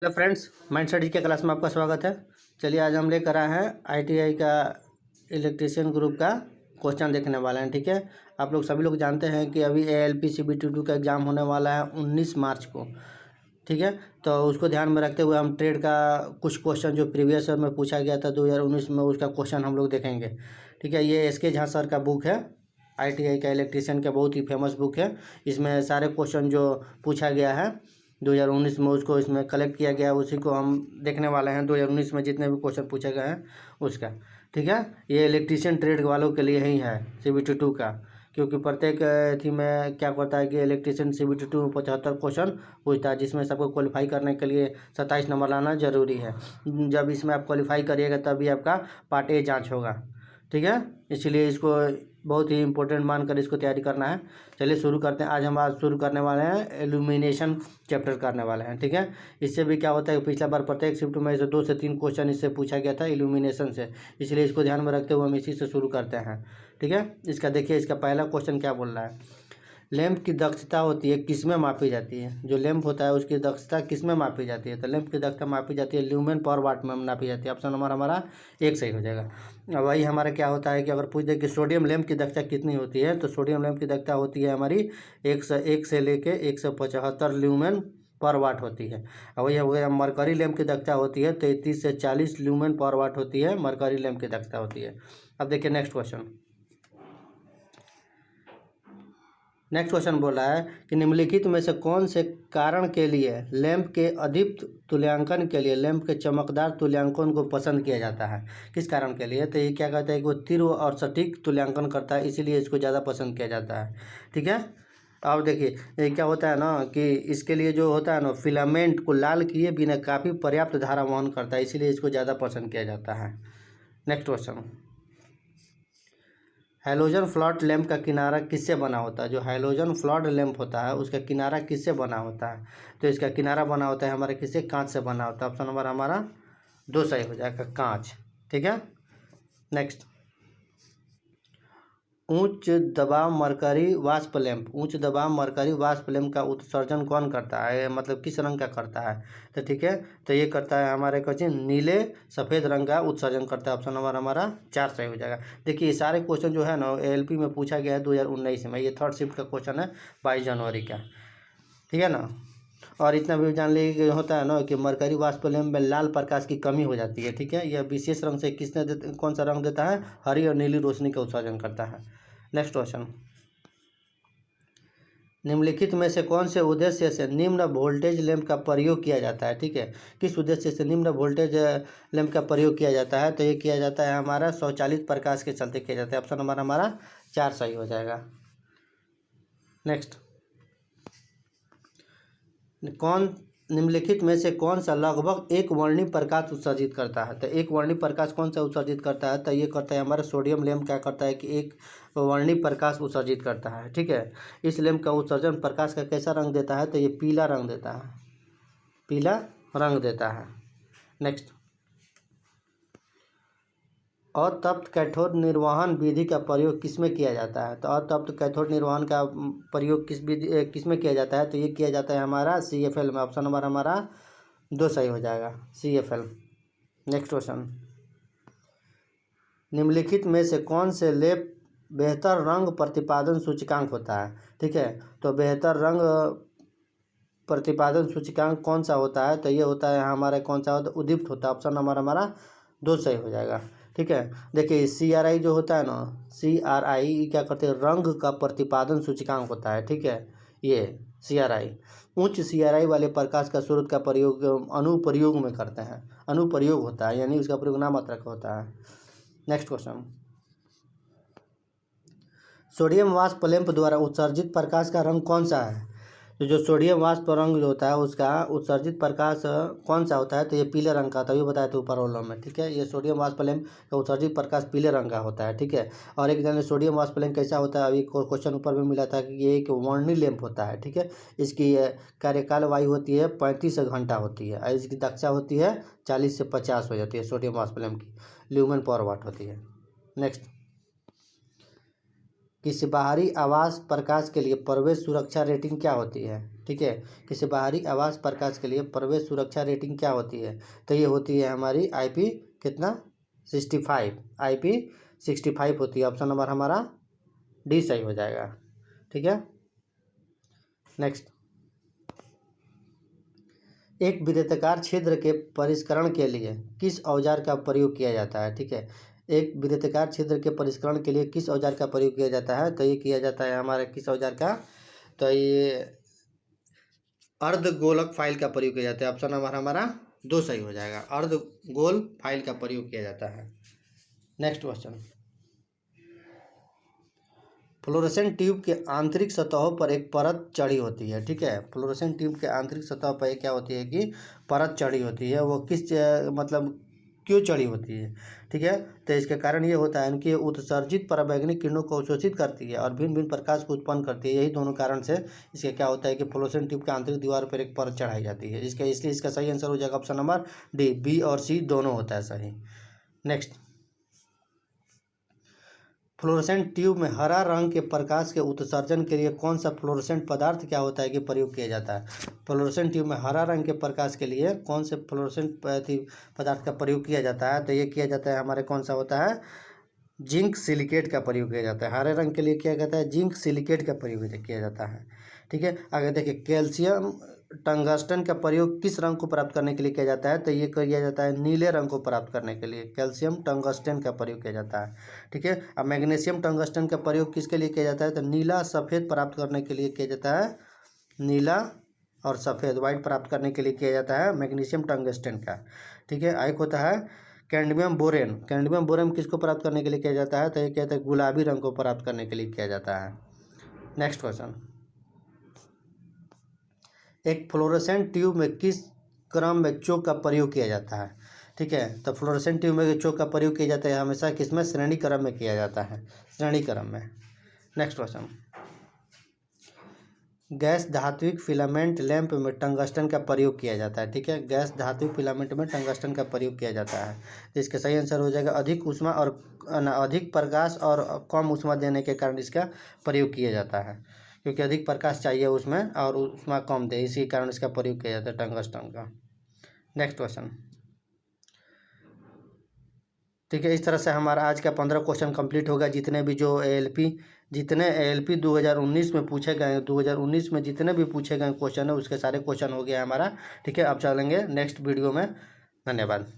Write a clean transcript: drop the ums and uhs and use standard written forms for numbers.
Hello friends, mind studies के class में आपका स्वागत है। चलिए आज हम लेकर आए हैं आईटीआई का इलेक्ट्रीशियन ग्रुप का क्वेश्चन देखने वाले हैं। ठीक है, आप लोग सभी लोग जानते हैं कि अभी एएलपी सीबीटी2 का एग्ज़ाम होने वाला है 19 मार्च को। ठीक है, तो उसको ध्यान में रखते हुए हम ट्रेड का कुछ क्वेश्चन जो प्रीवियस ईयर में पूछा गया था 2019 में, उसका क्वेश्चन हम लोग देखेंगे। ठीक है, ये एसके झा सर का बुक है, आईटीआई का इलेक्ट्रीशियन का बहुत ही फेमस बुक है। इसमें सारे क्वेश्चन जो पूछा गया है 2019 में उसको इसमें कलेक्ट किया गया, उसी को हम देखने वाले हैं। 2019 में जितने भी क्वेश्चन पूछे गए हैं उसका। ठीक है, ये इलेक्ट्रीशियन ट्रेड वालों के लिए ही है सीबीटी2 का, क्योंकि प्रत्येक थी में क्या करता है कि इलेक्ट्रीशियन सीबीटी2 में 75 क्वेश्चन पूछता है, जिसमें सबको क्वालिफाई करने के लिए 27 नंबर लाना जरूरी है। जब इसमें आप क्वालिफाई करिएगा तभी आपका पार्ट ए जाँच होगा। ठीक है, इसलिए इसको बहुत ही इंपॉर्टेंट मानकर इसको तैयारी करना है। चलिए शुरू करते हैं। आज शुरू करने वाले हैं एल्यूमिनेशन चैप्टर करने वाले हैं। ठीक है, इससे भी क्या होता है, पिछला बार प्रत्येक शिफ्ट में से 2 से 3 क्वेश्चन इससे पूछा गया था इल्यूमिनेशन से, इसलिए इसको ध्यान में रखते हुए हम इसी से शुरू करते हैं। ठीक है, इसका देखिए, इसका पहला क्वेश्चन क्या बोल रहा है। लैंप की दक्षता होती है किस में मापी जाती है। जो लैंप होता है उसकी दक्षता किस में मापी जाती है, तो लैंप की दक्षता मापी जाती है ल्यूमेन पर वाट में मापी जाती है। ऑप्शन नंबर हमारा एक सही हो जाएगा। अब वही हमारा क्या होता है कि अगर पूछ दे कि सोडियम लैंप की दक्षता कितनी होती है, तो सोडियम लैंप की दक्षता होती है हमारी 1 से लेके 175 ल्यूमेन पर वाट होती है। और वही हो गया मरकरी लैंप की दक्षता होती है 33 से 40 ल्यूमेन पर वाट होती है, मरकरी लैंप की दक्षता होती है। अब देखिए नेक्स्ट क्वेश्चन। नेक्स्ट क्वेश्चन बोल रहा है कि निम्नलिखित में से कौन से कारण के लिए लैंप के अधिक तुल्यांकन के लिए लैंप के चमकदार तुल्यांकन को पसंद किया जाता है। किस कारण के लिए, तो ये क्या कहता है कि वो तीव्र और सटीक तुल्यांकन करता है, इसीलिए इसको ज़्यादा पसंद किया जाता है। ठीक है, अब देखिए ये क्या होता है ना कि इसके लिए जो होता है ना, फिलामेंट को लाल किए बिना काफ़ी पर्याप्त धारा वहन करता है, इसीलिए इसको ज़्यादा पसंद किया जाता है। Next question. Halogen flood lamp का किनारा किससे बना होता है। जो हैलोजन फ्लॉट लैंप होता है उसका किनारा किससे बना होता है, तो इसका किनारा बना होता है हमारे किससे, कांच से बना होता है। ऑप्शन नंबर हमारा 2 सही हो जाएगा, कांच। ठीक है, नेक्स्ट। उच्च दबाव मरकरी वाष्प लैंप, उच्च दबाव मरकरी वाष्प लैंप का उत्सर्जन कौन करता है, मतलब किस रंग का करता है, तो ठीक है, तो ये करता है हमारे क्वेश्चन नीले सफ़ेद रंग का उत्सर्जन करता है। ऑप्शन नंबर हमारा 4 सही हो जाएगा। देखिए ये सारे क्वेश्चन जो है ना एएलपी में पूछा गया है 2019 में, ये 3rd शिफ्ट का क्वेश्चन है 22 जनवरी का। ठीक है ना, और इतना भी जान लीजिए कि होता है ना कि मरकरी वाष्प लैंप में लाल प्रकाश की कमी हो जाती है। ठीक है, यह विशेष रंग से कौन सा रंग देता है, हरी और नीली रोशनी का उत्सर्जन करता है। Next question. निम्नलिखित में से कौन से उद्देश्य से निम्न वोल्टेज लैंप का प्रयोग किया जाता है। ठीक है, किस उद्देश्य से निम्न वोल्टेज लैंप का प्रयोग किया जाता है, तो ये किया जाता है हमारा स्वचालित प्रकाश के चलते किया जाता है। ऑप्शन नंबर हमारा 4 सही हो जाएगा। नेक्स्ट। कौन निम्नलिखित में से कौन सा लगभग एक वर्णी प्रकाश उत्सर्जित करता है, तो एक वर्णी प्रकाश कौन सा उत्सर्जित करता है, तो ये करता है हमारा सोडियम लैंप। क्या करता है कि एक वर्णी प्रकाश उत्सर्जित करता है। ठीक है, इस लैंप का उत्सर्जन प्रकाश का कैसा रंग देता है, तो ये पीला रंग देता है, पीला रंग देता है। नेक्स्ट। अतप्त कैथोड निर्वहन विधि का प्रयोग किसमें किया जाता है, तो अतप्त कैथोड निर्वहन का प्रयोग किस में किया जाता है, तो ये किया जाता है हमारा CFL में। ऑप्शन नंबर हमारा 2 सही हो जाएगा, CFL। Next question. निम्नलिखित में से कौन से लेप बेहतर रंग प्रतिपादन सूचकांक होता है। ठीक है, तो बेहतर रंग प्रतिपादन सूचकांक कौन सा होता है, तो ये होता है हमारा कौन सा होता है, उद्दीप्त होता है। ऑप्शन नंबर हमारा 2 सही हो जाएगा। ठीक है, देखिए CRI जो होता है ना, CRI क्या करते हैं, रंग का प्रतिपादन सूचकांक होता है। ठीक है, ये CRI उच्च CRI वाले प्रकाश का स्रोत का प्रयोग अनुप्रयोग में करते हैं, अनुप्रयोग होता है, यानी उसका प्रयोग नामात्रक होता है। Next question. सोडियम वाष्प लैंप द्वारा उत्सर्जित प्रकाश का रंग कौन सा है, तो जो सोडियम वाष्प रंग जो होता है उसका उत्सर्जित प्रकाश कौन सा होता है, तो ये पीले रंग का, तभी बताया था ऊपर वालों में। ठीक है, ये सोडियम वाष्प लैंप का उत्सर्जित प्रकाश पीले रंग का होता है। ठीक है, और एक जाने सोडियम वाष्प लैंप कैसा होता है, अभी क्वेश्चन ऊपर में मिला था कि ये एक वर्णी लैंप होता है। ठीक है, इसकी कार्यकाल वायु होती है 35 घंटा होती है, और इसकी दक्षता होती है 40 से 50 हो जाती है। सोडियम वाष्प लैंप की ल्यूमेन पर वाट होती है। नेक्स्ट। किसी बाहरी आवास प्रकाश के लिए प्रवेश सुरक्षा रेटिंग क्या होती है, ठीक है। किसी बाहरी आवास प्रकाश के लिए प्रवेश सुरक्षा रेटिंग क्या होती है? तो ये होती है हमारी IP कितना 65, IP 65 होती है। ऑप्शन नंबर हमारा डी सही हो जाएगा। ठीक है। नेक्स्ट, एक वृत्ताकार छिद्र के परिष्करण के लिए किस औजार का प्रयोग किया जाता है? ठीक है। एक वृत्ताकार छिद्र के परिष्करण के लिए किस औजार का प्रयोग किया जाता है? तो ये किया जाता है हमारे किस औजार का? तो ये अर्धगोलक फाइल का प्रयोग किया जाता है। ऑप्शन नंबर हमारा 2 सही हो जाएगा। अर्धगोल फाइल का प्रयोग किया जाता है। नेक्स्ट क्वेश्चन, फ्लोरोसेंट ट्यूब के आंतरिक सतहों पर एक परत चढ़ी होती है। ठीक है। फ्लोरोसेंट ट्यूब के आंतरिक सतह पर क्या होती है कि परत चढ़ी होती है। वो किस मतलब क्यों चढ़ी होती है? ठीक है। तो इसके कारण ये होता है कि उत्सर्जित पराबैंगनी किरणों को अवशोषित करती है और भिन्न भिन्न प्रकाश को उत्पन्न करती है। यही दोनों कारण से इसके क्या होता है कि फ्लोरोसेंट ट्यूब के आंतरिक दीवार पर एक परत चढ़ाई जाती है। इसलिए इसका सही आंसर हो जाएगा ऑप्शन नंबर डी। बी और सी दोनों होता है सही। नेक्स्ट, फ्लोरोसेंट ट्यूब में हरा रंग के प्रकाश के उत्सर्जन के लिए कौन सा फ्लोरोसेंट पदार्थ क्या होता है कि प्रयोग किया जाता है? फ्लोरोसेंट ट्यूब में हरा रंग के प्रकाश के लिए कौन से फ्लोरोसेंट पदार्थ का प्रयोग किया जाता है? तो ये किया जाता है हमारे कौन सा होता है? जिंक सिलिकेट का प्रयोग किया जाता है। हरे रंग के लिए क्या कहता है? जिंक सिलिकेट का प्रयोग किया जाता है। ठीक है। आगे देखिए, कैल्शियम टंगस्टन का प्रयोग किस रंग को प्राप्त करने के लिए किया जाता है? तो ये किया जाता है नीले रंग को प्राप्त करने के लिए। कैल्शियम टंगस्टन का प्रयोग किया जाता है। ठीक है। अब मैग्नीशियम टंगस्टन का प्रयोग किसके लिए किया जाता है? तो नीला सफ़ेद प्राप्त करने के लिए किया जाता है। नीला और सफ़ेद वाइट प्राप्त करने के लिए किया जाता है मैग्नीशियम टंगस्टन का। ठीक है। एक होता है कैडमियम बोरेन। कैडमियम बोरेन किसको प्राप्त करने के लिए किया जाता है? तो ये कहते हैं गुलाबी रंग को प्राप्त करने के लिए किया जाता है। नेक्स्ट क्वेश्चन, एक फ्लोरोसेंट ट्यूब में किस क्रम में चोक का प्रयोग किया जाता है? ठीक है। तो फ्लोरोसेंट ट्यूब में चोक का प्रयोग किया जाता है हमेशा किसमें? श्रेणी क्रम में किया जाता है, श्रेणी क्रम में। नेक्स्ट क्वेश्चन, गैस धात्विक फिलामेंट लैंप में टंगस्टन का प्रयोग किया जाता है। ठीक है। गैस धात्विक फिलामेंट में टंगस्टन का प्रयोग किया जाता है। तो इसका सही आंसर हो जाएगा अधिक ऊष्मा और अधिक प्रकाश और कम ऊष्मा देने के कारण इसका प्रयोग किया जाता है, क्योंकि अधिक प्रकाश चाहिए उसमें और ऊष्मा कम दे, इसी कारण इसका प्रयोग किया जाता है टंगस्टन का। नेक्स्ट क्वेश्चन, ठीक है। इस तरह से हमारा आज का 15 क्वेश्चन कंप्लीट होगा। जितने ALP 2019 में पूछे गए, 2019 में जितने भी पूछे गए क्वेश्चन है उसके सारे क्वेश्चन हो गया हमारा। ठीक है। अब चलेंगे नेक्स्ट वीडियो में। धन्यवाद।